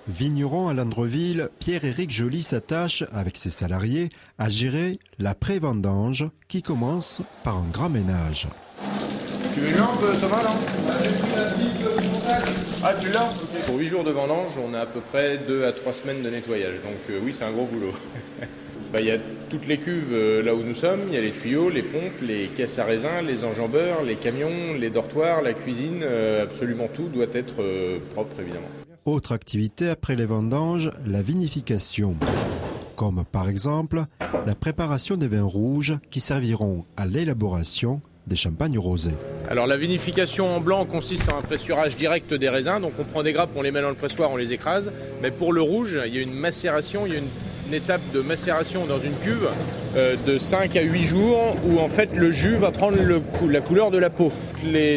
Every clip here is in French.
Vigneron à Landreville, Pierre-Éric Joly s'attache, avec ses salariés, à gérer la pré-vendange qui commence par un grand ménage. Tu veux une lampe, Thomas, là? Ah, tu l'as? Okay. Pour 8 jours de vendange, on a à peu près 2 à 3 semaines de nettoyage. Donc oui, c'est un gros boulot. Il y a toutes les cuves là où nous sommes. Il y a les tuyaux, les pompes, les caisses à raisin, les enjambeurs, les camions, les dortoirs, la cuisine. Absolument tout doit être propre, évidemment. Autre activité après les vendanges, la vinification. Comme par exemple la préparation des vins rouges qui serviront à l'élaboration des champagnes rosés. Alors la vinification en blanc consiste en un pressurage direct des raisins. Donc on prend des grappes, on les met dans le pressoir, on les écrase. Mais pour le rouge, il y a une macération, il y a une étape de macération dans une cuve de 5 à 8 jours où en fait le jus va prendre la couleur de la peau.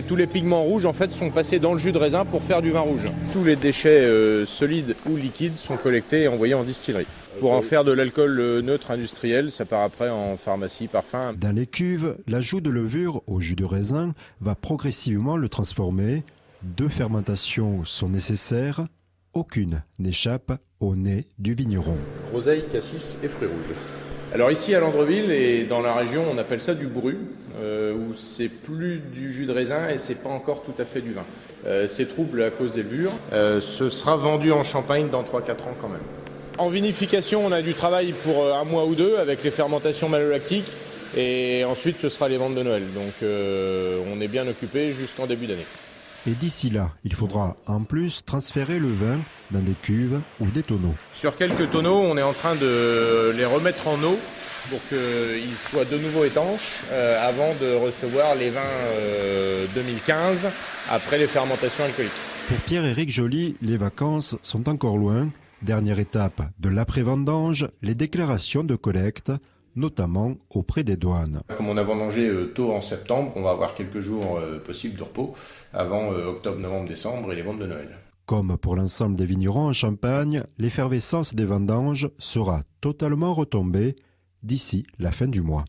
Tous les pigments rouges en fait sont passés dans le jus de raisin pour faire du vin rouge. Tous les déchets solides ou liquides sont collectés et envoyés en distillerie. Pour en faire de l'alcool neutre industriel, ça part après en pharmacie, parfum. Dans les cuves, l'ajout de levure au jus de raisin va progressivement le transformer. 2 fermentations sont nécessaires. Aucune n'échappe au nez du vigneron. Groseille, cassis et fruits rouges. Alors ici à Landreville et dans la région, on appelle ça du brut, où c'est plus du jus de raisin et c'est pas encore tout à fait du vin. C'est trouble à cause des levures. Ce sera vendu en Champagne dans 3-4 ans quand même. En vinification, on a du travail pour 1 mois ou 2 avec les fermentations malolactiques et ensuite ce sera les ventes de Noël. Donc on est bien occupé jusqu'en début d'année. Et d'ici là, il faudra en plus transférer le vin dans des cuves ou des tonneaux. Sur quelques tonneaux, on est en train de les remettre en eau pour qu'ils soient de nouveau étanches avant de recevoir les vins 2015 après les fermentations alcooliques. Pour Pierre-Éric Joly, les vacances sont encore loin. Dernière étape de l'après-vendange, les déclarations de collecte, notamment auprès des douanes. Comme on a vendangé tôt en septembre, on va avoir quelques jours possibles de repos avant octobre, novembre, décembre et les ventes de Noël. Comme pour l'ensemble des vignerons en Champagne, l'effervescence des vendanges sera totalement retombée d'ici la fin du mois.